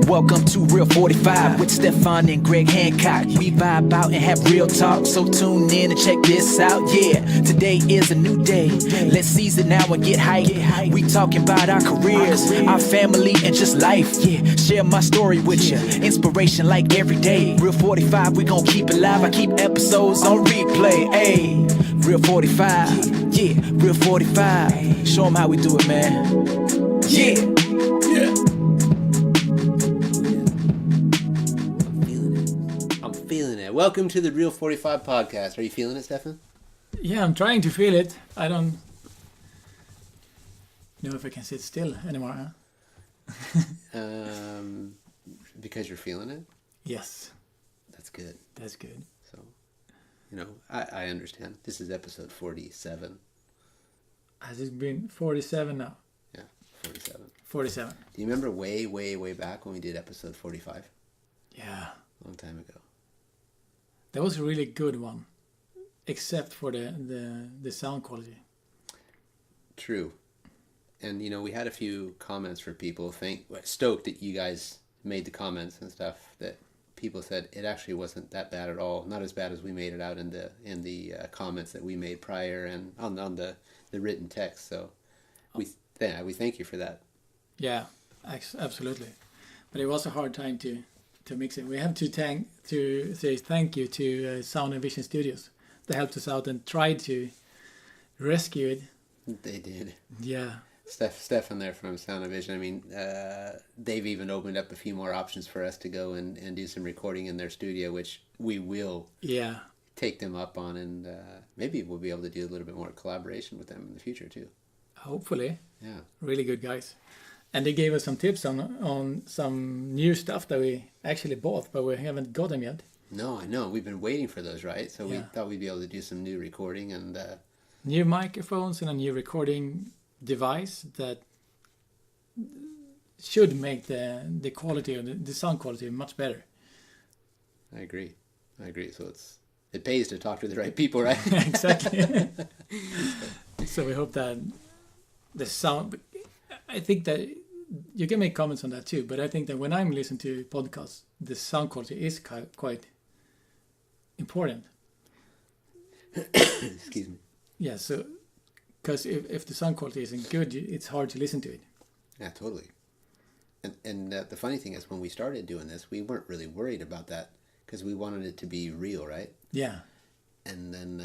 Welcome to Real 45 with Stefan and Greg Hancock. We vibe out and have real talk, so tune in and check this out. Yeah, today is a new day. Let's seize it now and get hype. We talking about our careers, our family, and just life. Yeah, share my story with you. Inspiration like every day. Real 45, we gon' keep it live. I keep episodes on replay. Ayy, Real 45. Yeah, Real 45. Show them how we do it, man. Yeah. Feeling it. Welcome to the Real 45 podcast. Are you feeling it, Stefan? Yeah, I'm trying to feel it. I don't know if I can sit still anymore. Huh? Because you're feeling it? Yes. That's good. That's good. So, I understand. This is episode 47. Has it been 47 now? Yeah, 47. 47. Do you remember way back when we did episode 45? Yeah. Long time ago. That was a really good one, except for the sound quality. True. And, we had a few comments for people. Stoked that you guys made the comments and stuff that people said it actually wasn't that bad at all. Not as bad as we made it out in the comments that we made prior and on the written text. So we thank you for that. Yeah, absolutely. But it was a hard time to mix it. We have to say thank you to Sound and Vision Studios. They helped us out and tried to rescue it. They did. Yeah. Stefan there from Sound and Vision. I mean, they've even opened up a few more options for us to go and do some recording in their studio, which we will take them up on, and maybe we'll be able to do a little bit more collaboration with them in the future too. Hopefully. Yeah. Really good guys. And they gave us some tips on some new stuff that we actually bought, but we haven't got them yet. No, I know. We've been waiting for those, right? So we thought we'd be able to do some new recording and... new microphones and a new recording device that should make the quality or the sound quality much better. I agree. So it pays to talk to the right people, right? Exactly. So we hope that the sound... I think that you can make comments on that too, but I think that when I'm listening to podcasts, the sound quality is quite important. Excuse me. Yeah, so because if the sound quality isn't good, it's hard to listen to it. Yeah, totally. And the funny thing is, when we started doing this, we weren't really worried about that because we wanted it to be real, right? Yeah. And then,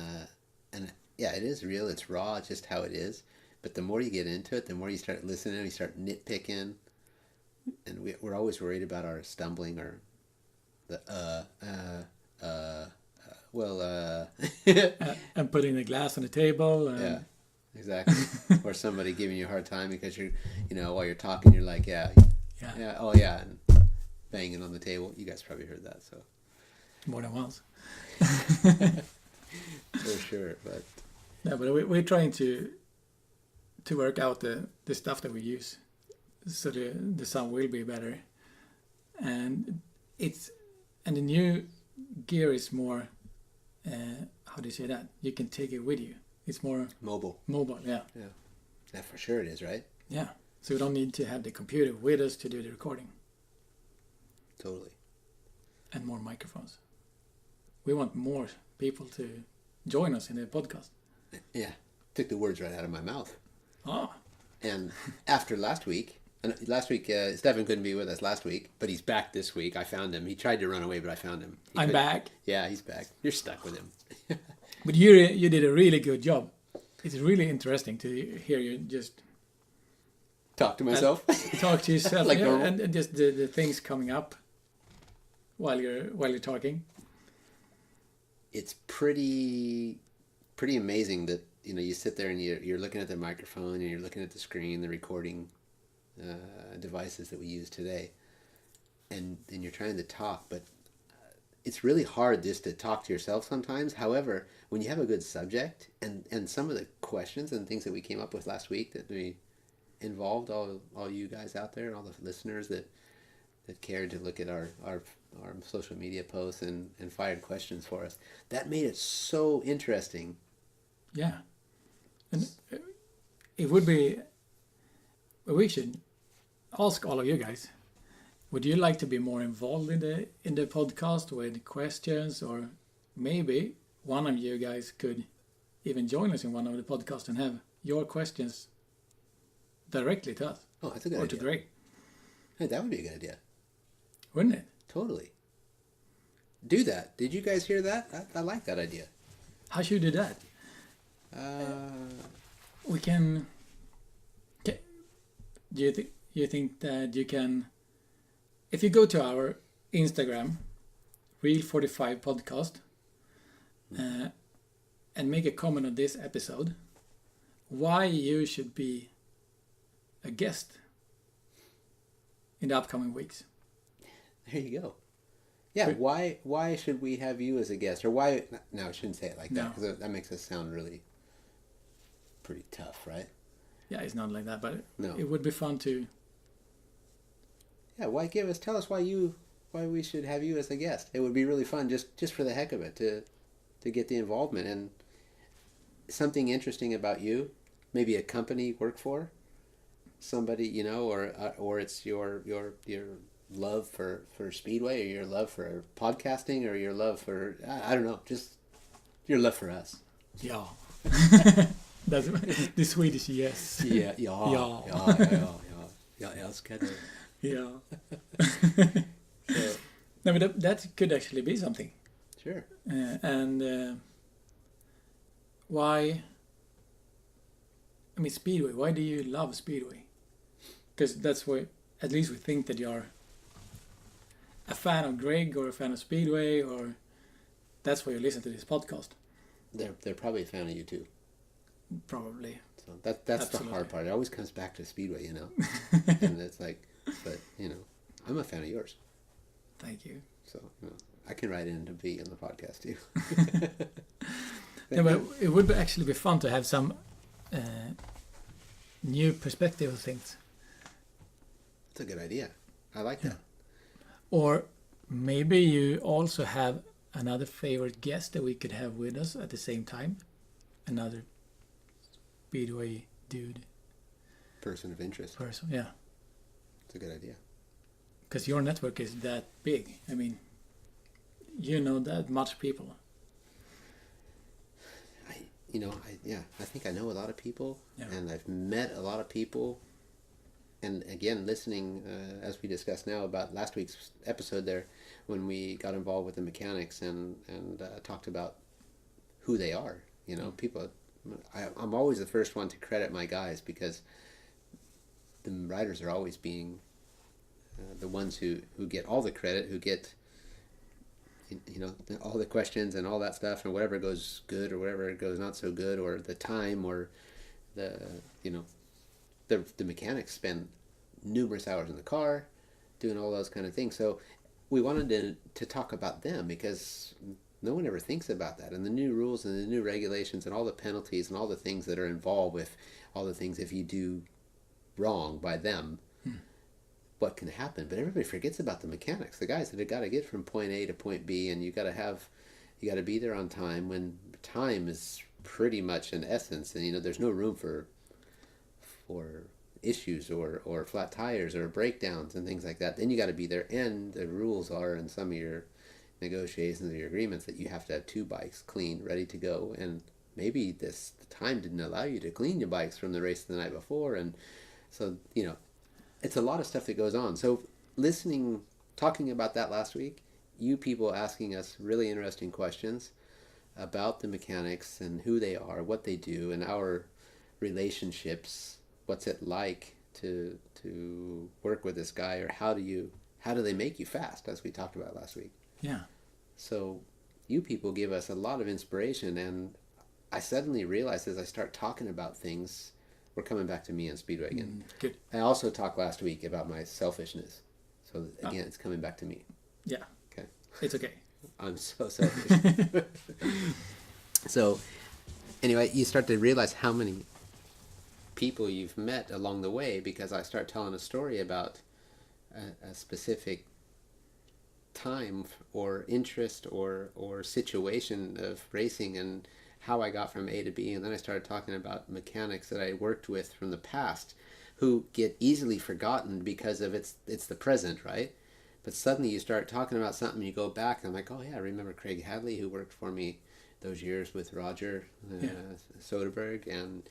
it is real. It's raw, it's just how it is. But the more you get into it, the more you start listening, you start nitpicking, and we're always worried about our stumbling or the and putting the glass on the table. And... Yeah, exactly. Or somebody giving you a hard time because you're, while you're talking, you're like, yeah, oh yeah, and banging on the table. You guys probably heard that, so. More than once. For sure, but. Yeah, but we're trying to work out the stuff that we use so the sound will be better, and the new gear is more how do you say that, you can take it with you. It's more mobile. Yeah, for sure it is, right? Yeah, so we don't need to have the computer with us to do the recording. Totally. And more microphones. We want more people to join us in the podcast. Yeah, took the words right out of my mouth. Oh. And after last week, Stefan couldn't be with us last week, but he's back this week. I found him. He tried to run away, but I found him. I'm back. Yeah, he's back. You're stuck with him. But you did a really good job. It's really interesting to hear you just talk to myself. Talk to yourself, like normal. and just the things coming up while you're talking. It's pretty amazing that you sit there and you're looking at the microphone and you're looking at the screen, the recording devices that we use today, and you're trying to talk, but it's really hard just to talk to yourself sometimes. However, when you have a good subject and some of the questions and things that we came up with last week that we involved all you guys out there, all the listeners that cared to look at our social media posts and fired questions for us, that made it so interesting. Yeah. And it would be, we should ask all of you guys, would you like to be more involved in the podcast with questions, or maybe one of you guys could even join us in one of the podcasts and have your questions directly to us Oh, that's a good or idea. to Greg, Hey, that would be a good idea. wouldn't it? Totally. Do that. Did you guys hear that? I like that idea. How should we do that? We can. Do you think that you can? If you go to our Instagram, Real45 Podcast, and make a comment on this episode, why you should be a guest in the upcoming weeks. There you go. Yeah, why should we have you as a guest? Or why... No, I shouldn't say it like that, because that makes us sound really pretty tough, right? Yeah, it's not like that, but No. it would be fun to... Yeah, tell us why we should have you as a guest. It would be really fun just for the heck of it to get the involvement and something interesting about you, maybe a company you work for, somebody, you know, or it's your love for Speedway, or your love for podcasting, or your love for, I don't know, just your love for us. Yeah. That's the Swedish yes. Yeah. Jag älskar dig. Yeah. So, No, but that could actually be something. sure. Why? I mean, Speedway. Why do you love Speedway? Because that's why, at least we think that you're a fan of Greg or a fan of Speedway, or that's why you listen to this podcast. They're probably a fan of you too. Probably. So that's the Absolutely. hard part. It always comes back to Speedway, you know. And it's like, but you know, I'm a fan of yours. Thank you. So I can write in to be on the podcast too. No, but it would actually be fun to have some new perspective of things. That's a good idea. I like that. Or maybe you also have another favorite guest that we could have with us at the same time. Another Speedway dude, Person of interest. person. Yeah. It's a good idea. Because your network is that big. I mean, you know that much people. I think I know a lot of people, Yeah. and I've met a lot of people. And again, listening, as we discussed now about last week's episode there, when we got involved with the mechanics and talked about who they are, you know, people. I'm always the first one to credit my guys, because the riders are always being the ones who get all the credit, who get, you know, all the questions and all that stuff, and whatever goes good or whatever goes not so good, or the time, or the, you know, the mechanics spend numerous hours in the car doing all those kind of things. So we wanted to talk about them, because no one ever thinks about that, and the new rules and the new regulations and all the penalties and all the things that are involved with all the things if you do wrong by them, what can happen. But everybody forgets about the mechanics, the guys that have got to get from point A to point B, and you got to be there on time, when time is pretty much an essence, and you know, there's no room for issues or flat tires or breakdowns and things like that. Then you got to be there, and the rules are in some of your negotiations or your agreements that you have to have 2 bikes clean, ready to go, and maybe the time didn't allow you to clean your bikes from the race the night before, and so, you know, it's a lot of stuff that goes on. So talking about that last week, you people asking us really interesting questions about the mechanics and who they are, what they do, and our relationships. What's it like to work with this guy, or how do they make you fast, as we talked about last week. Yeah. So you people give us a lot of inspiration, and I suddenly realized as I start talking about things, we're coming back to me and Speedway again. Good. I also talked last week about my selfishness. So again, it's coming back to me. Yeah. Okay. It's okay. I'm so selfish. So anyway, you start to realize how many people you've met along the way, because I start telling a story about a specific time or interest or situation of racing and how I got from A to B, and then I started talking about mechanics that I worked with from the past who get easily forgotten because of it's the present, right? But suddenly you start talking about something, you go back, and I'm like, oh yeah, I remember Craig Hadley, who worked for me those years with Roger Soderbergh, and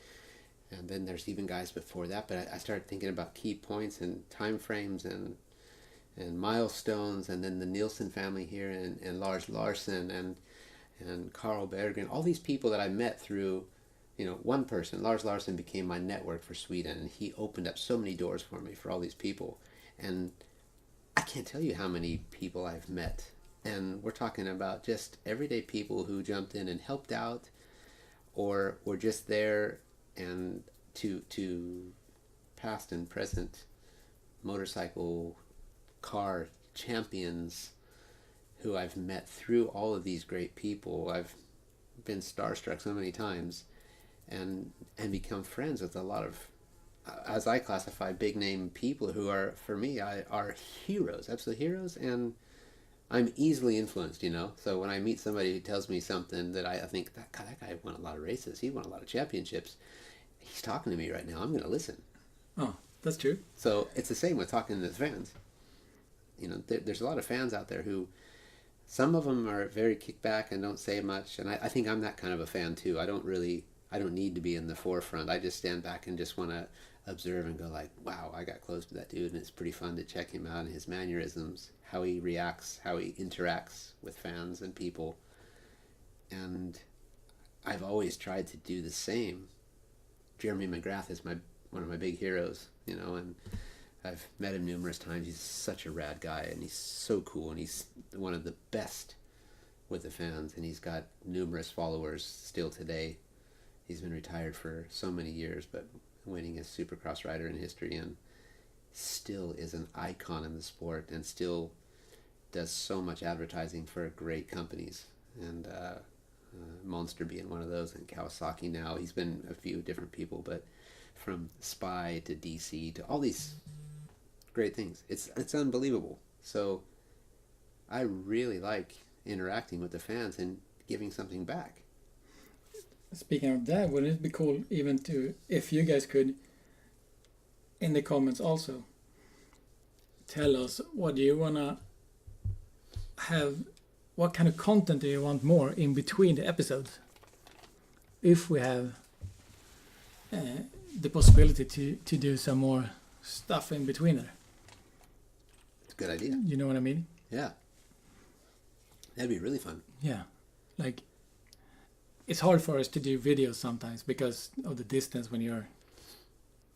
then there's even guys before that. But I started thinking about key points and time frames and milestones, and then the Nielsen family here, and Lars Larson and Carl Berggren, all these people that I met through, one person. Lars Larson became my network for Sweden, and he opened up so many doors for me for all these people. And I can't tell you how many people I've met. And we're talking about just everyday people who jumped in and helped out, or were just there, and to past and present motorcycle car champions who I've met through all of these great people. I've been starstruck so many times, and become friends with a lot of, as I classify, big name people who are, for me, are heroes, absolute heroes. And I'm easily influenced, So when I meet somebody who tells me something that I think, that guy won a lot of races, he won a lot of championships, he's talking to me right now, I'm going to listen. Oh, that's true. So it's the same with talking to the fans. There's a lot of fans out there who, some of them are very kickback and don't say much, and I think I'm that kind of a fan too. I don't need to be in the forefront. I just stand back and just want to observe and go like, wow, I got close to that dude, and it's pretty fun to check him out and his mannerisms, how he reacts, how he interacts with fans and people. And I've always tried to do the same. Jeremy McGrath is one of my big heroes, and I've met him numerous times. He's such a rad guy, and he's so cool, and he's one of the best with the fans, and he's got numerous followers still today. He's been retired for so many years, but winning as Supercross rider in history, and still is an icon in the sport, and still does so much advertising for great companies, and Monster being one of those, and Kawasaki now. He's been a few different people, but from Spy to DC to all these great things. It's unbelievable. So I really like interacting with the fans and giving something back. Speaking of that, wouldn't it be cool even if you guys could, in the comments also, tell us what do you want to have, what kind of content do you want more in between the episodes? If we have the possibility to do some more stuff in between there. It's a good idea. You know what I mean? Yeah. That'd be really fun. Yeah. Like, it's hard for us to do videos sometimes because of the distance when you're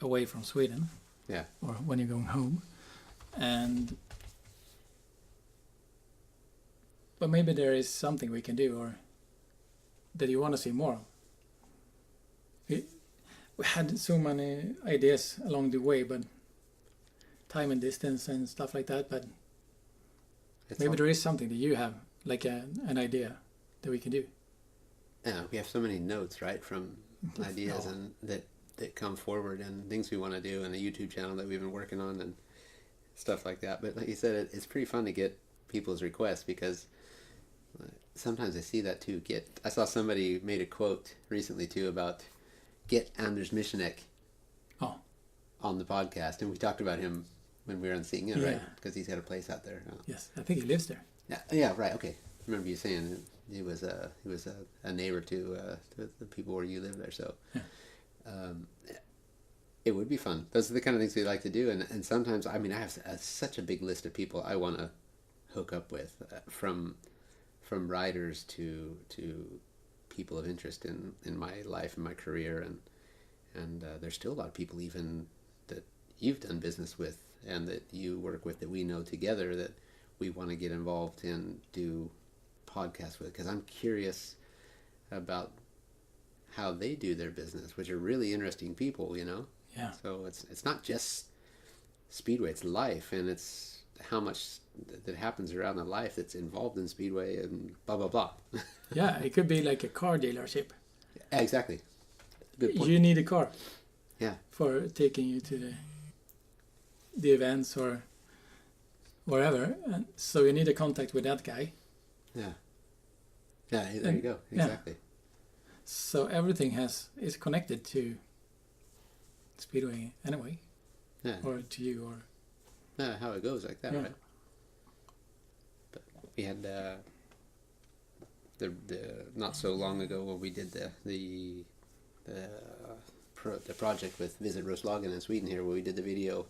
away from Sweden. Yeah. Or when you're going home. But maybe there is something we can do, or that you want to see more of. We had so many ideas along the way, but time and distance and stuff like that. But maybe there is something that you have, like an idea that we can do. Yeah, we have so many notes, right, from ideas and that come forward, and things we want to do, and a YouTube channel that we've been working on and stuff like that. But like you said, it's pretty fun to get people's requests, because sometimes I see that too. I saw somebody made a quote recently too about get Anders Michenek on the podcast, and we talked about him when we were on Seeing It, right? Because he's got a place out there. Yes, I think he lives there. Yeah, right. Okay, I remember you saying he was a neighbor to the people where you live there. So it would be fun. Those are the kind of things we like to do, and sometimes I have such a big list of people I want to hook up with, from riders to people of interest in my life and my career, and there's still a lot of people even that you've done business with and that you work with that we know together that we want to get involved and do podcasts with, because I'm curious about how they do their business, which are really interesting people, Yeah. So it's not just Speedway, it's life, and it's how much that happens around the life that's involved in Speedway and blah blah blah. Yeah, it could be like a car dealership. Yeah, exactly. Good point. You need a car. Yeah. For taking you to the events or wherever, and so you need a contact with that guy. Yeah. Yeah, there you go. Exactly. Yeah. So everything is connected to Speedway anyway. Yeah. Or to you, or how it goes like that, right? we had the not so long ago where we did the project with Visit Roslagen in Sweden here, where we did the video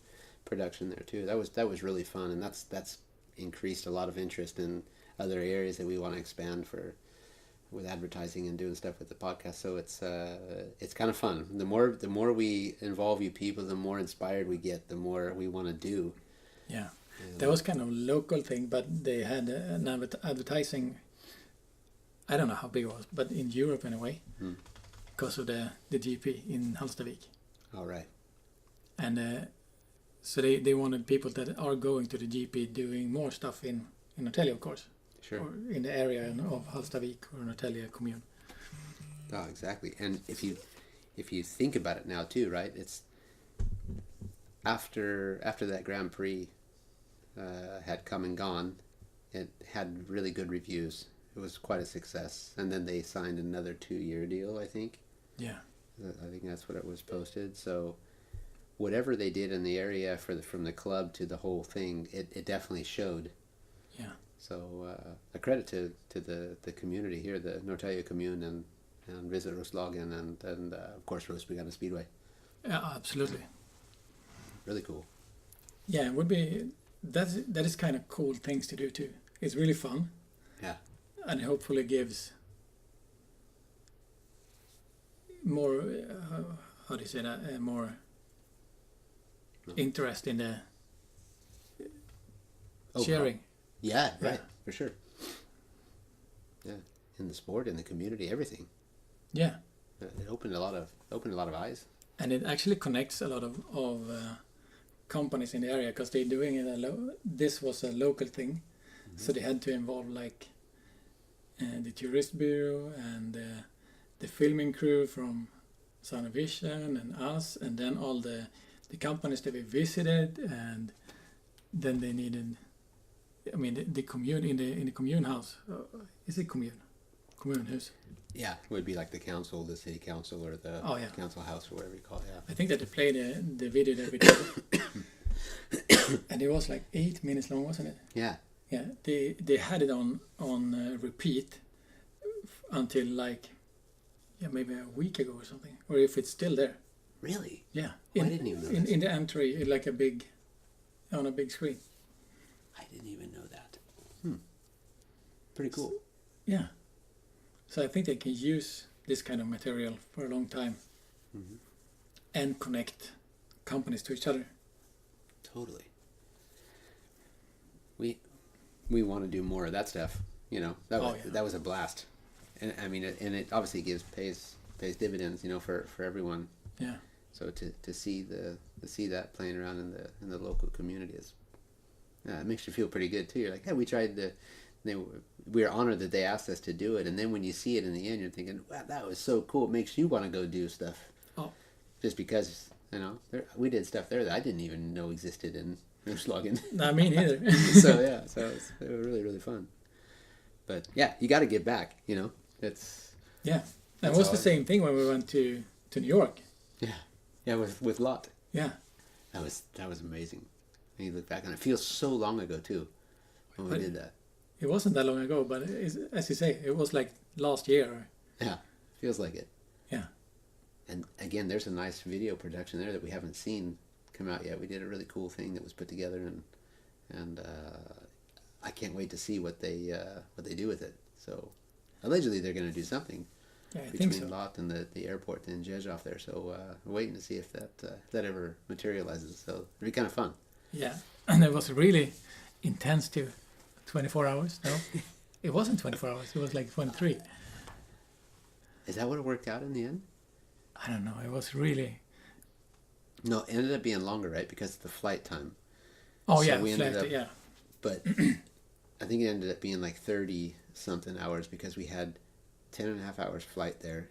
production there too. That was really fun, and that's increased a lot of interest in other areas that we want to expand for with advertising and doing stuff with the podcast. So it's kind of fun. The more we involve you people, the more inspired we get, the more we want to do. Yeah, that was kind of a local thing, but they had an advertising. I don't know how big it was, but in Europe anyway, because of the GP in Hallstavik. All right. And so they wanted people that are going to the GP doing more stuff in Norrtälje, of course. Sure. Or in the area of Hallstavik or Norrtälje commune. Oh, exactly. And if you think about it now too, right? It's after that Grand Prix had come and gone, it had really good reviews. It was quite a success. And then they signed another 2-year deal, I think. Yeah. I think that's what it was posted. So whatever they did in the area from the club to the whole thing, it definitely showed. Yeah. So a credit to the community here, the Norrtälje commune and Visit Roslagen and of course Rosbygarna Speedway. Yeah, absolutely. Really cool. Yeah, it would be that is kind of cool things to do too. It's really fun. Yeah. And hopefully gives more how do you say that, more interest in the sharing. Yeah, right, for sure. Yeah, in the sport, in the community, everything. Yeah. It opened a lot of eyes. And it actually connects a lot of companies in the area, because they're doing it this was a local thing, so they had to involve like the tourist bureau and the filming crew from Sound of Vision and us, and then all the companies that we visited, and then they needed. I mean, the commune in the commune house. Is it commune? Commune house. Yeah, it would be like the council, the city council, or the council house, or whatever you call it. Yeah. I think that they played the video that we did, and it was like 8 minutes long, wasn't it? Yeah. Yeah. They had it on repeat until like maybe a week ago or something, or if it's still there. Really? Yeah. I didn't even know in the entry, like on a big screen. I didn't even know that. Pretty cool. Yeah. So I think they can use this kind of material for a long time and connect companies to each other. Totally. We want to do more of that stuff. You know, that was a blast, and I mean, it obviously pays dividends. You know, for everyone. Yeah. So to see that playing around in the local community is. It makes you feel pretty good too. You're like, hey, we tried to. We are honored that they asked us to do it, and then when you see it in the end, you're thinking, wow, that was so cool. It makes you want to go do stuff. Oh. Just because we did stuff there that I didn't even know existed in Roslagen. Not me neither. So it was really, really fun. But yeah, you got to give back. You know, That was the same thing when we went to New York. Yeah, with Lot. Yeah. That was amazing. And you look back, and it feels so long ago too when we did that. It wasn't that long ago, but as you say, it was like last year. Yeah, feels like it. Yeah. And again, there's a nice video production there that we haven't seen come out yet. We did a really cool thing that was put together, and I can't wait to see what they do with it. So allegedly they're going to do something between Lot and the airport in Rzeszów there. So we're waiting to see if that ever materializes. So it'll be kind of fun. Yeah, and it was really intense too. 24 hours? No, it wasn't 24 hours. It was like 23. Is that what it worked out in the end? I don't know. It was really. No, it ended up being longer, right? Because of the flight time. Oh, so yeah, we ended up, yeah. But I think it ended up being like 30-something hours because we had 10 and a half hours flight there.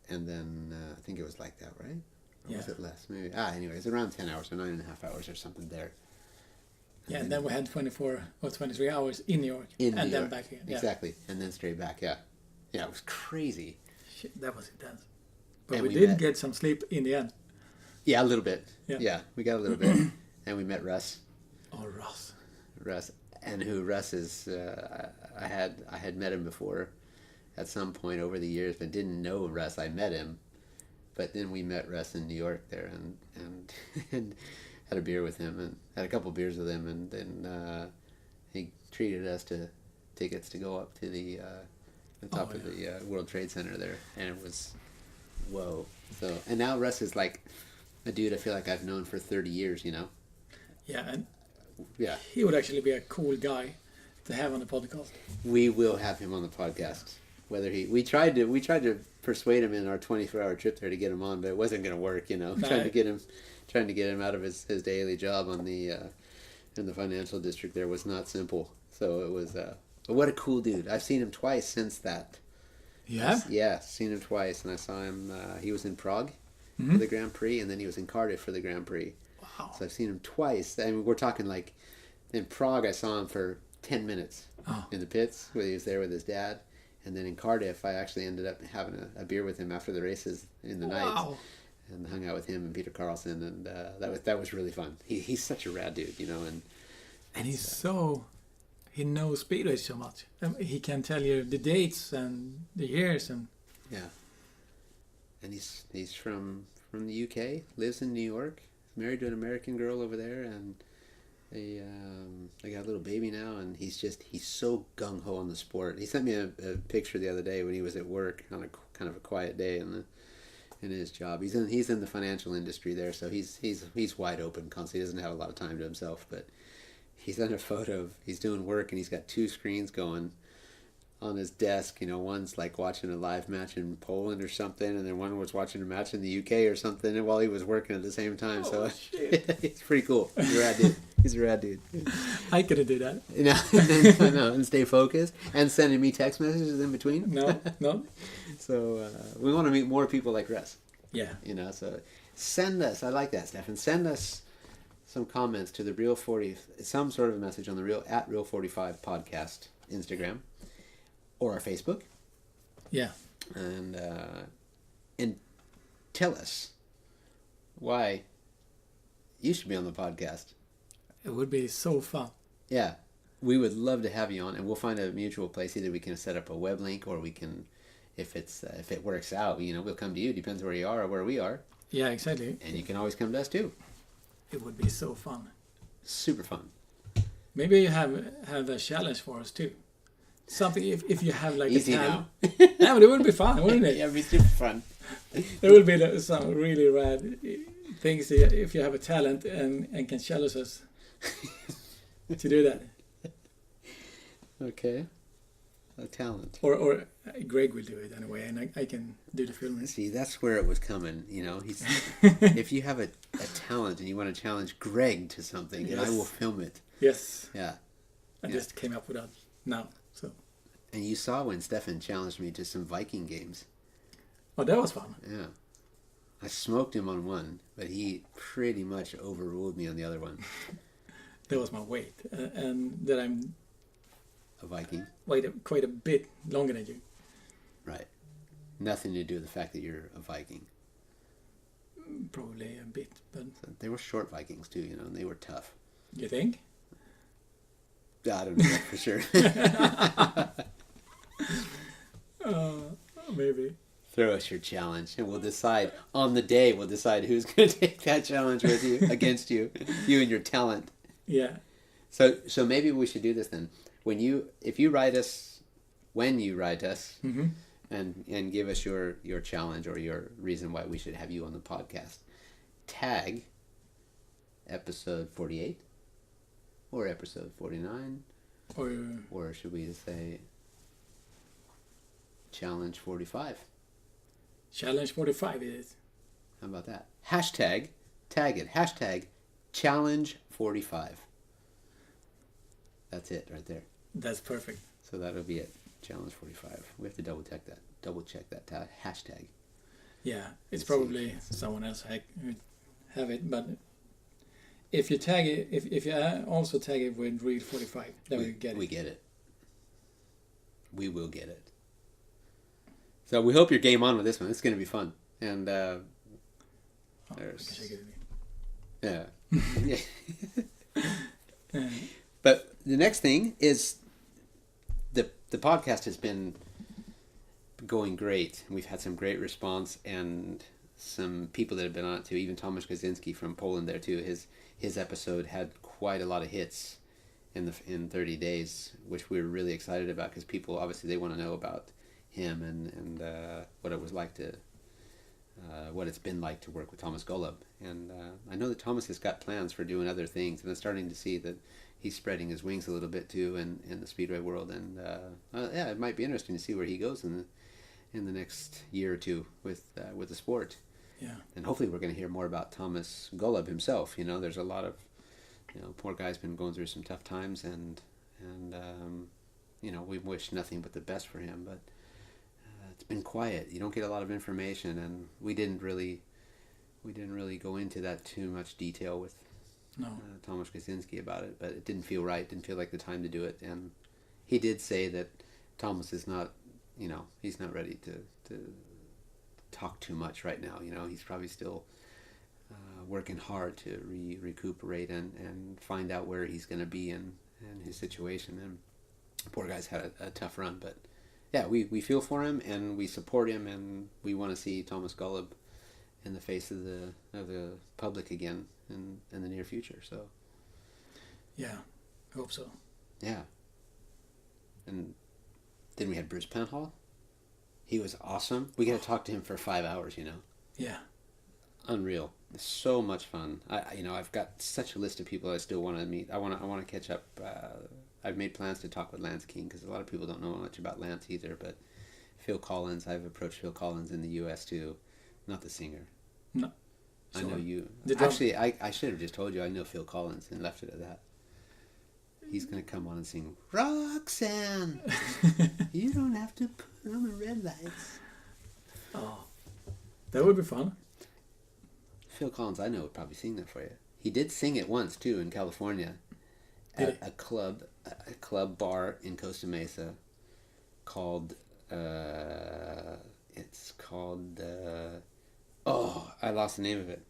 And then I think it was like that, right? Or was it less? Maybe. Anyway, it's around 10 hours or 9.5 hours or something there. And then we had 24 or 23 hours in New York. And then back again. Yeah. Exactly. And then straight back, yeah. Yeah, it was crazy. Shit, that was intense. But we did get some sleep in the end. Yeah, a little bit. Yeah, we got a little bit. And we met Russ. Oh, Russ. Russ. and who Russ is. I had met him before at some point over the years, but didn't know Russ. I met him, but then we met Russ in New York there, and and had a beer with him, and had a couple beers with him, and then he treated us to tickets to go up to the top of the World Trade Center there, and it was whoa. So, and now Russ is like a dude I feel like I've known for 30 years, you know. Yeah, and Yeah, he would actually be a cool guy to have on the podcast. we will have him on the podcast. Whether we tried to persuade him in our 24-hour trip there to get him on, but it wasn't going to work, you know. No. Trying to get him out of his daily job on the in the financial district there was not simple. So it was. But what a cool dude! I've seen him twice since that. Yeah. Yeah, seen him twice, and I saw him. He was in Prague Mm-hmm. for the Grand Prix, and then he was in Cardiff for the Grand Prix. Wow. So I've seen him twice. I mean, we're talking like in Prague, I saw him for 10 minutes in the pits where he was there with his dad. And then in Cardiff, I actually ended up having a beer with him after the races in the night, and hung out with him and Peter Carlson, and that was really fun. He's such a rad dude, you know, And he knows speedway so much. He can tell you the dates and the years and yeah. And he's from the UK, lives in New York, married to an American girl over there, and they got a little baby now, and he's so gung ho on the sport. He sent me a picture the other day when he was at work on a kind of a quiet day in his job. He's in the financial industry there, so he's wide open constantly. He doesn't have a lot of time to himself, but he sent a photo of he's doing work and he's got two screens going on his desk. You know, one's like watching a live match in Poland or something, and then one was watching a match in the UK or something, and while he was working at the same time. Oh, so shit. it's pretty cool. He's a rad dude. He's a rad dude. I couldn't do that. You know, I know, and stay focused, and sending me text messages in between. No. So we want to meet more people like Russ. Yeah. You know, so send us. I like that, Stefan. Send us some comments to the Real 40, some sort of a message on the Real 45 podcast Instagram or our Facebook, Yeah. and tell us why you should be on the podcast. It would be so fun. Yeah, we would love to have you on, and we'll find a mutual place. Either we can set up a web link, or we can, if it works out, you know, we'll come to you. Depends where you are or where we are. Yeah, exactly. And you can always come to us too. It would be so fun. Super fun. Maybe you have a challenge for us too. Something if you have like Easy a talent. now. Yeah, but it would be fun, wouldn't it? Yeah, it'd be super fun. There will be some really rad things if you have a talent and can challenge us to do that. Okay. A talent. Or Greg will do it anyway, and I can do the filming. See, that's where it was coming. You know, if you have a talent and you want to challenge Greg to something, and I will film it. Yes. Yeah. I just came up with that now. So. And you saw when Stefan challenged me to some Viking games. Oh, that was fun. Yeah. I smoked him on one, but he pretty much overruled me on the other one. That was my weight, and that I'm A Viking. quite a bit longer than you. Right. Nothing to do with the fact that you're a Viking. Probably a bit, but So they were short Vikings too, you know, and they were tough. you think? I don't know for sure. Maybe. Throw us your challenge, and we'll decide on the day. We'll decide who's going to take that challenge with you, against you and your talent. Yeah. So maybe we should do this then. When you write us, Mm-hmm. and give us your challenge or your reason why we should have you on the podcast, tag episode 48 or episode 49, or should we just say challenge 45? Challenge 45 it is. How about that? Tag it, challenge 45. That's it right there. That's perfect. So that'll be it. Challenge 45. We have to double check that hashtag. Yeah, it's Let's probably someone else who have it, but if you tag it, if you also tag it with Real 45, then we get it. We get it. We will get it. So we hope you're game on with this one. It's going to be fun. And Oh, there's... I can shake it. Yeah. But the next thing is the podcast has been going great. We've had some great response and some people that have been on it too. Even Tomasz Kaczynski from Poland there too. His episode had quite a lot of hits in 30 days, which we were really excited about because people obviously they want to know about him and what it was like to what it's been like to work with Thomas Golub. And I know that Thomas has got plans for doing other things, and I'm starting to see that he's spreading his wings a little bit too in the speedway world. And yeah, it might be interesting to see where he goes in the next year or two with the sport. Yeah. And hopefully we're going to hear more about Thomas Golub himself. You know, there's a lot of, you know, poor guy's been going through some tough times, and you know, we wish nothing but the best for him. But it's been quiet. You don't get a lot of information, and we didn't really go into that too much detail with Tomasz Kaczynski about it. But it didn't feel right. Didn't feel like the time to do it. And he did say that Thomas is not, you know, he's not ready to talk too much right now. You know, he's probably still working hard to recuperate and find out where he's going to be in his situation. And poor guy's had a tough run, but yeah, we feel for him and we support him, and we want to see Thomas Golub in the face of the public again in the near future. So yeah, I hope so. Yeah. And then we had Bruce Penhall. He was awesome. We got to talk to him for 5 hours, you know. Yeah. Unreal. So much fun. I've got such a list of people I still want to meet. I want to catch up. I've made plans to talk with Lance King because a lot of people don't know much about Lance either. But Phil Collins, I've approached Phil Collins in the U.S. too. Not the singer. No. I know you. The Actually, I should have just told you I know Phil Collins and left it at that. He's going to come on and sing, Roxanne, you don't have to put on the red lights. Oh, that would be fun. Phil Collins, I know, would probably sing that for you. He did sing it once, too, in California at a club bar in Costa Mesa called, I lost the name of it.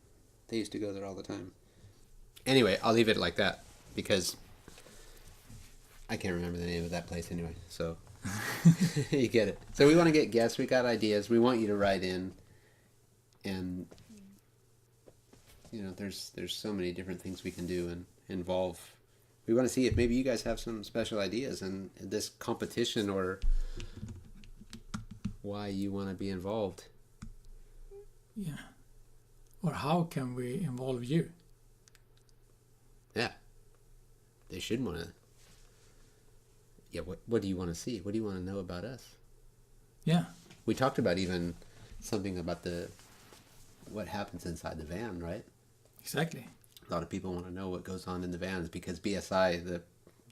They used to go there all the time. Anyway, I'll leave it like that because I can't remember the name of that place anyway, so you get it. So we want to get guests. We got ideas. We want you to write in, and you know, there's so many different things we can do and involve. We want to see if maybe you guys have some special ideas in this competition or why you want to be involved. Yeah. Or how can we involve you? Yeah. They should want to. Yeah, what do you want to see? What do you want to know about us? Yeah. We talked about even something about what happens inside the van, right? Exactly. A lot of people want to know what goes on in the vans because BSI,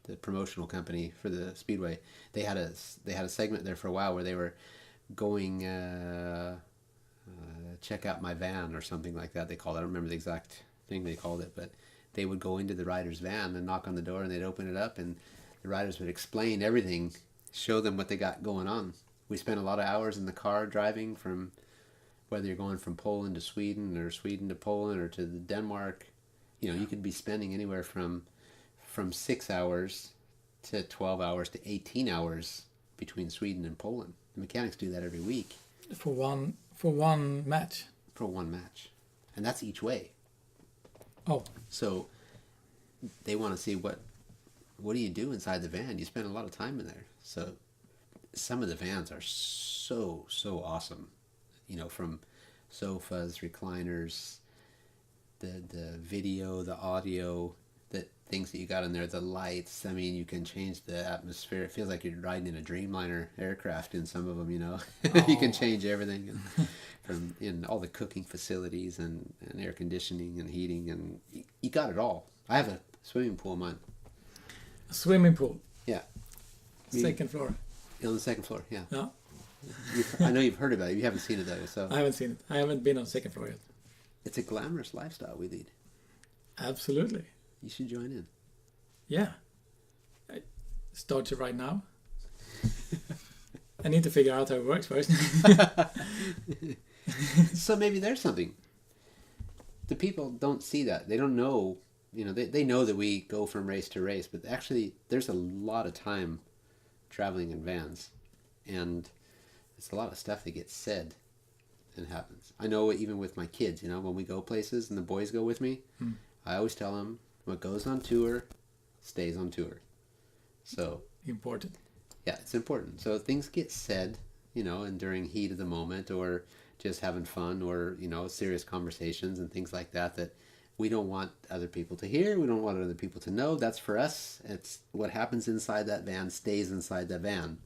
the promotional company for the Speedway, they had a segment there for a while where they were going check out my van or something like that. They called it. I don't remember the exact thing they called it, but they would go into the rider's van and knock on the door and they'd open it up and the riders would explain everything, show them what they got going on. We spent a lot of hours in the car driving from whether you're going from Poland to Sweden or Sweden to Poland or to Denmark. You know, you could be spending anywhere from 6 hours to 12 hours to 18 hours between Sweden and Poland. The mechanics do that every week. For one match. For one match. And that's each way. Oh. So they want to see what do you do inside the van? You spend a lot of time in there. So some of the vans are so awesome. You know, from sofas, recliners, the video, the audio, the things that you got in there, the lights. I mean, you can change the atmosphere. It feels like you're riding in a Dreamliner aircraft in some of them, you know. Oh. You can change everything from in all the cooking facilities and air conditioning and heating, and you got it all. I have a swimming pool in mine. A swimming pool. Yeah. Second floor. On the second floor, yeah. No. I know you've heard about it. You haven't seen it though, so. I haven't seen it. I haven't been on the second floor yet. It's a glamorous lifestyle we lead. Absolutely. You should join in. Yeah. I start it right now. I need to figure out how it works first. So maybe there's something. The people don't see that. They don't know they know that we go from race to race, but actually there's a lot of time traveling in vans, and it's a lot of stuff that gets said and happens. I know even with my kids, when we go places and the boys go with me, I always tell them what goes on tour stays on tour. So Important. yeah, it's important. So things get said, and during heat of the moment, or just having fun, or serious conversations and things like that we don't want other people to hear. We don't want other people to know. That's for us. It's what happens inside that van stays inside that van.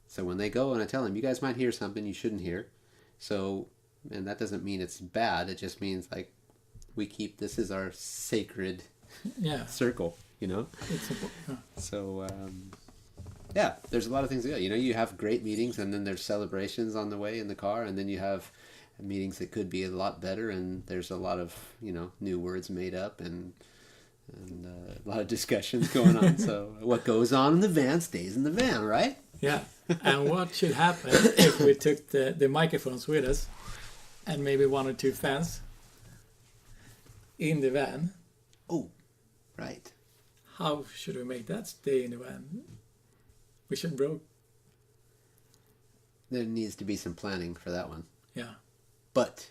So when they go and I tell them, you guys might hear something you shouldn't hear. So, and that doesn't mean it's bad. It just means like we keep, this is our sacred circle, It's important. Yeah. So, yeah, there's a lot of things to go. You have great meetings, and then there's celebrations on the way in the car, and then you have meetings that could be a lot better, and there's a lot of new words made up, and a lot of discussions going on. So what goes on in the van stays in the van, right? Yeah. And what should happen if we took the microphones with us, and maybe one or two fans in the van? Oh, right. How should we make that stay in the van? We should broke. There needs to be some planning for that one. Yeah. But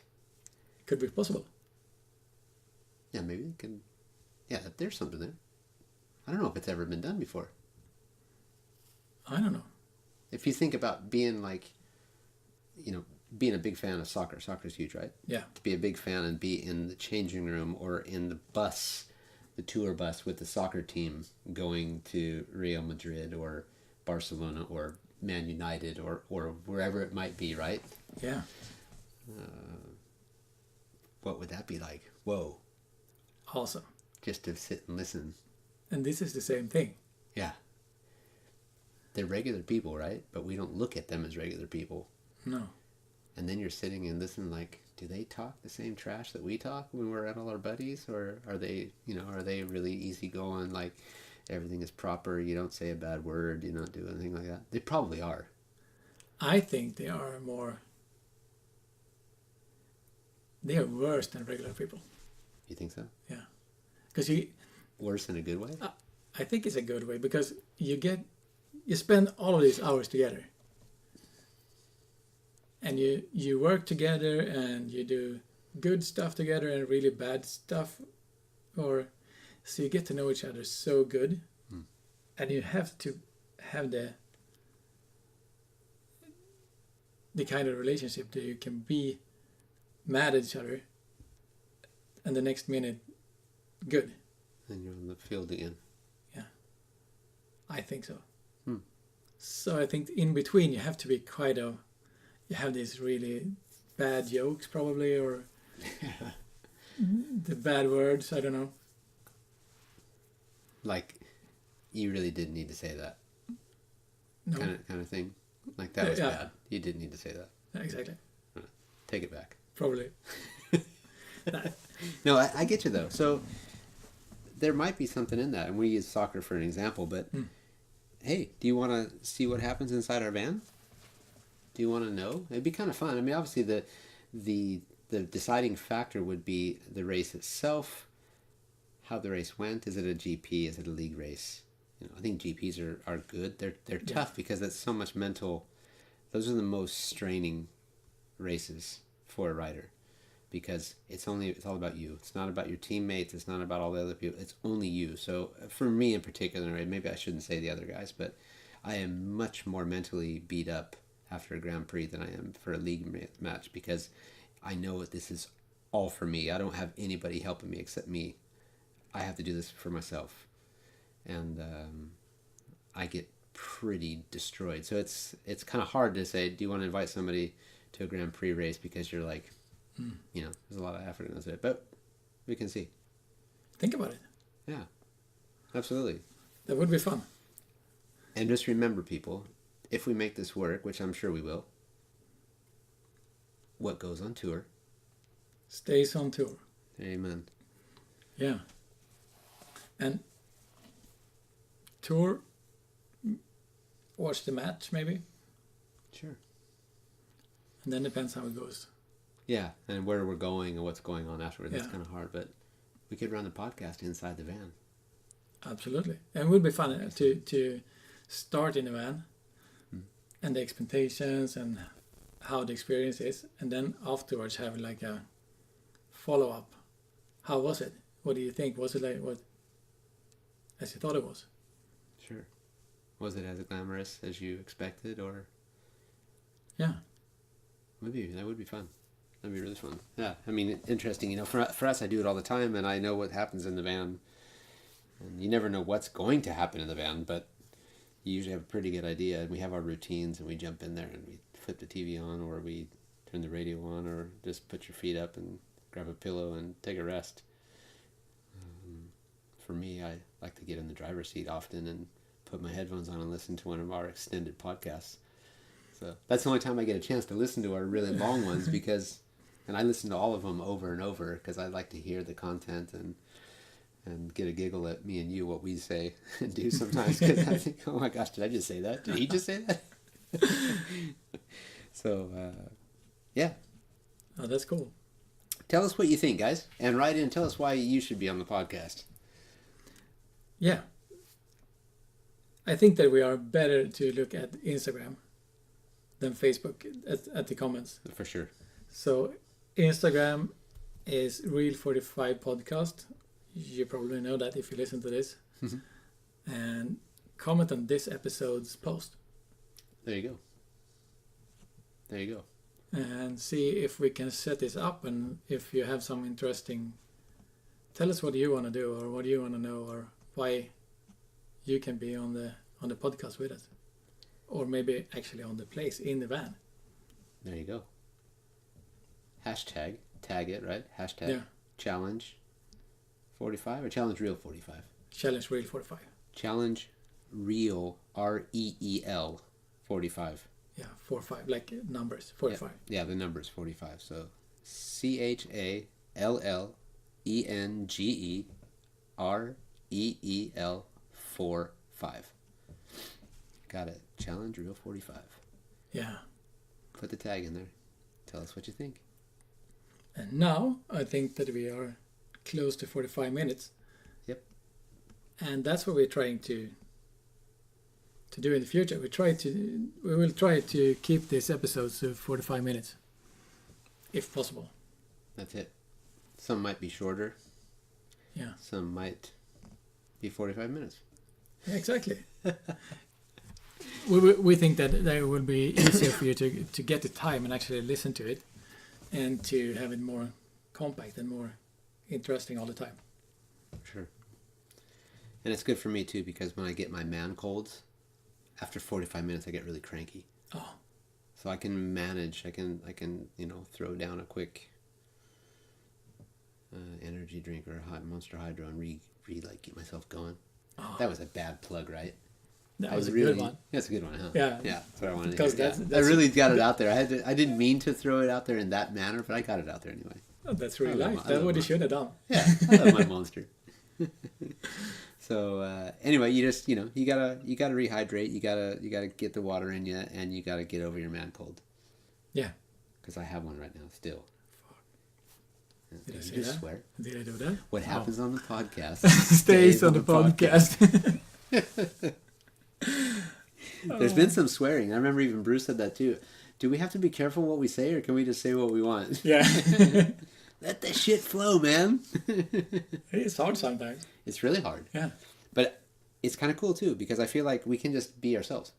It could be possible. yeah, maybe it can. Yeah, there's something there. I don't know if it's ever been done before. I don't know. If you think about being being a big fan of soccer. Soccer's huge, right? Yeah. To be a big fan and be in the changing room or in the bus, the tour bus with the soccer team going to Real Madrid or Barcelona or Man United or wherever it might be, right? Yeah. What would that be like? Whoa. Awesome. Just to sit and listen. And this is the same thing. Yeah. They're regular people, right? But we don't look at them as regular people. No. And then you're sitting and listening like, do they talk the same trash that we talk when we're at all our buddies? Or are they really easygoing, like everything is proper, you don't say a bad word, you don't do anything like that? They probably are. I think they are worse than regular people. You think so? Yeah. Because Worse in a good way? I think it's a good way, because you spend all of these hours together. And you work together, and you do good stuff together and really bad stuff. So you get to know each other so good. And you have to have the kind of relationship that you can be mad at each other and the next minute good. And you're on the field again. Yeah, I think so. So I think in between you have to be you have these really bad jokes probably, or the bad words, I don't know. Like, you really didn't need to say that. No. Kind of thing. Like, that was bad. You didn't need to say that. Exactly. Take it back. Probably. No, I get you though. So there might be something in that, and we use soccer for an example, but hey, do you want to see what happens inside our van? Do you want to know? It'd be kind of fun. I mean, obviously the deciding factor would be the race itself, how the race went. Is it a GP? Is it a league race? I think GPs are good. They're tough because it's so much mental. Those are the most straining races for a rider, because it's all about you. It's not about your teammates. It's not about all the other people. It's only you. So for me in particular, maybe I shouldn't say the other guys, but I am much more mentally beat up after a Grand Prix than I am for a league match, because I know that this is all for me. I don't have anybody helping me except me. I have to do this for myself. And I get pretty destroyed. So it's kind of hard to say, do you want to invite somebody to a Grand Prix race, because you're like, there's a lot of effort in it, but we can see. Think about it. Yeah, absolutely. That would be fun. And just remember, people, if we make this work, which I'm sure we will, what goes on tour Stays on tour. Amen. Yeah. And tour, watch the match maybe, Sure. and then depends how it goes. Yeah, and where we're going and what's going on afterwards. That's Yeah. kind of hard, but we could run the podcast inside the van. Absolutely. And it would be fun to start in a van and the expectations and how the experience is, and then afterwards have like a follow-up. How was it? What do you think? Was it like what as you thought it was? Sure. Was it as glamorous as you expected, or? Yeah. Maybe that would be fun. That'd be really fun. Yeah. I mean, interesting. You know, for us, I do it all the time, and I know what happens in the van. And you never know what's going to happen in the van, but you usually have a pretty good idea. And we have our routines, and we jump in there and we flip the TV on, or we turn the radio on, or just put your feet up and grab a pillow and take a rest. For me, I like to get in the driver's seat often and put my headphones on and listen to one of our extended podcasts. So that's the only time I get a chance to listen to our really long ones, because, and I listen to all of them over and over because I like to hear the content and get a giggle at me and you, what we say and do sometimes, because I think, oh my gosh, did I just say that? Did he just say that? So, yeah. Oh, that's cool. Tell us what you think, guys, and write in. Tell us why you should be on the podcast. Yeah. I think that we are better to look at Instagram than Facebook at the comments. For sure. So Instagram is Real45 Podcast. You probably know that if you listen to this. And comment on this episode's post. There you go. There you go. And see if we can set this up, and if you have some interesting, tell us what you want to do, or what you want to know, or why you can be on the podcast with us, or maybe actually on the place in the van. There you go. Hashtag, tag it, right? Hashtag challenge 45 or challenge real 45? Challenge Real 45. Challenge real, REEL 45. Yeah, 45, like numbers, 45. Yeah, the numbers 45. So CHALLENGEREEL 45. Got it. Challenge real 45. Yeah. Put the tag in there. Tell us what you think. And now I think that we are close to 45 minutes. Yep. And that's what we're trying to do in the future. We will try to keep these episodes to 45 minutes, if possible. That's it. Some might be shorter. Yeah. Some might be 45 minutes. Yeah, exactly. we think that it will be easier for you to get the time and actually listen to it, and to have it more compact and more interesting all the time. Sure. And it's good for me too, because when I get my man colds, after 45 minutes I get really cranky. Oh. So I can manage. I can throw down a quick energy drink or a hot Monster Hydro and like get myself going. Oh. That was a bad plug, right? That was a good one. That's a good one, huh? Yeah. Yeah, that's what I wanted because to hear. I really got it out there. I didn't mean to throw it out there in that manner, but I got it out there anyway. Oh, that's really nice. That's what you should have done. Yeah, I love my Monster. So anyway, you just you gotta rehydrate. You gotta get the water in you, and you gotta get over your man cold. Yeah. Because I have one right now still. Fuck. Did I you say just that? swear? Did I do that? What happens on the podcast stays on the podcast. There's been some swearing. I remember even Bruce said that too. Do we have to be careful what we say, or can we just say what we want? Yeah. Let the shit flow, man. It's hard sometimes. It's really hard. Yeah. But it's kind of cool too, because I feel like we can just be ourselves.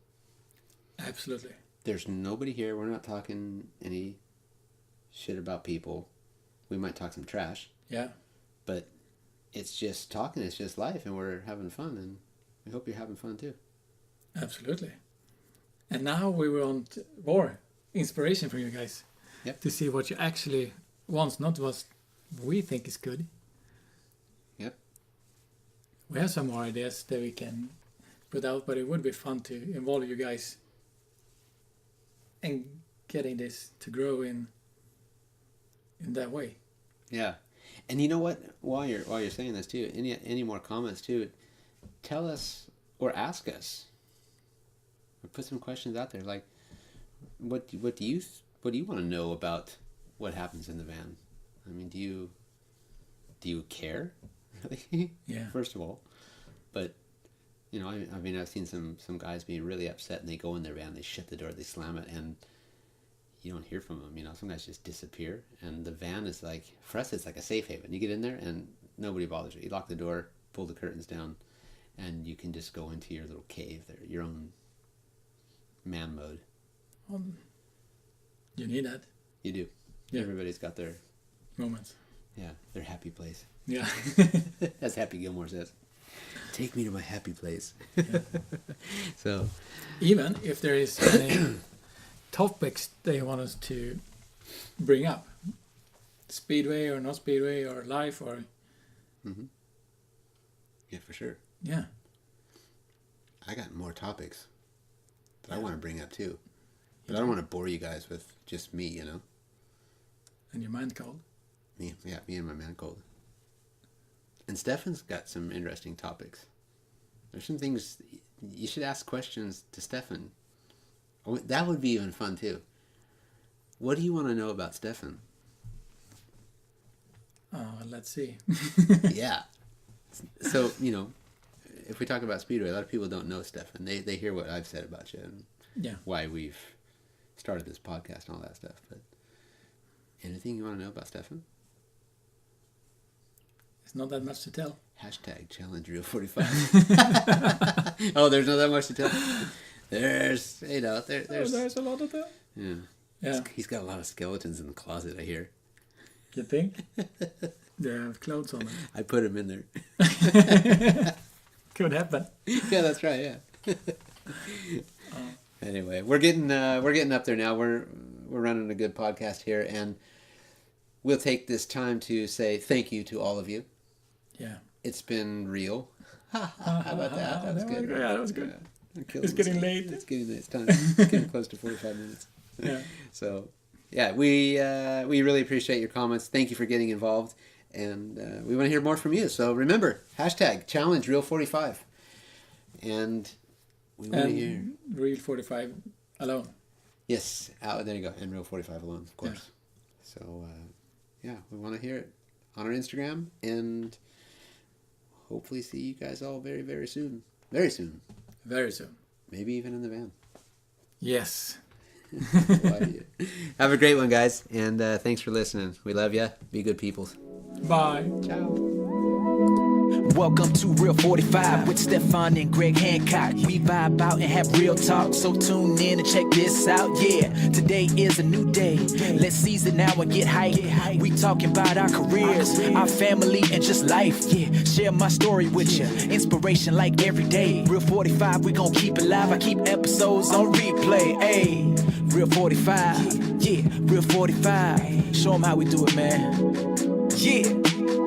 Absolutely. There's nobody here. We're not talking any shit about people. We might talk some trash. Yeah. But it's just talking. It's just life, and we're having fun, and we hope you're having fun too. Absolutely. And now we want more inspiration from you guys. Yep. To see what you actually want, not what we think is good. Yep. We have some more ideas that we can put out, but it would be fun to involve you guys and getting this to grow in that way. Yeah. And you know what? While you're saying this too, any more comments too, tell us or ask us, or put some questions out there. Like, what do you want to know about what happens in the van? I mean, do do you care? Really? Yeah. First of all. But, you know, I mean, I've seen some guys be really upset and they go in their van, they shut the door, they slam it, and you don't hear from them. You know, some guys just disappear. And the van is like, for us, it's like a safe haven. You get in there and nobody bothers you. You lock the door, pull the curtains down, and you can just go into your little cave there, your own man mode. You need that. You do. Yeah. Everybody's got their, Moments. yeah, their happy place. Yeah. As Happy Gilmore says. Take me to my happy place. Yeah. So, Even if there is any topics they want us to bring up, speedway or not speedway or life or yeah, for sure. yeah. I got more topics that I want to bring up too. But I don't want to bore you guys with just me, you know? And your mind cold. Me and my man cold. And Stefan's got some interesting topics. There's some things you should ask questions to Stefan. Oh, that would be even fun too. What do you want to know about Stefan? Let's see. Yeah. So, you know, if we talk about Speedway, a lot of people don't know Stefan. They hear what I've said about you and Yeah. why we've started this podcast and all that stuff. But anything you want to know about Stefan? It's not that much to tell. Hashtag challenge Real 45. Oh, there's not that much to tell. There's, you know, there's a lot of that. yeah. Yeah. He's got a lot of skeletons in the closet, I hear. You think? They have clothes on them. I put him in there. Could happen. Yeah, that's right. Yeah. Anyway, we're getting up there now. We're running a good podcast here, and we'll take this time to say thank you to all of you. Yeah. It's been real. How about that? That was good. Yeah, that was good. Yeah. It's getting late. It's getting late. It's time. It's getting close to 45 minutes. Yeah. So, yeah, we really appreciate your comments. Thank you for getting involved, and we want to hear more from you. So remember, hashtag challenge Real 45, and we want to hear Real 45 alone. yes. There you go, and Real 45 alone, of course. Yeah. So yeah, we want to hear it on our Instagram, and hopefully see you guys all very, very soon. Very soon. Very soon. Maybe even in the van. Yes. Have a great one, guys, and thanks for listening. We love you. Be good peoples. Bye. Ciao. Welcome to Real 45 with Stefan and Greg Hancock. We vibe out and have real talk, so tune in and check this out. Yeah, today is a new day. Let's seize it now and get hype. We talking about our careers, our family, and just life. Yeah, share my story with you. Inspiration like every day. Real 45, we gon' keep it live. I keep episodes on replay. Hey, Real 45. Yeah, Real 45. Show them how we do it, man. Yeah.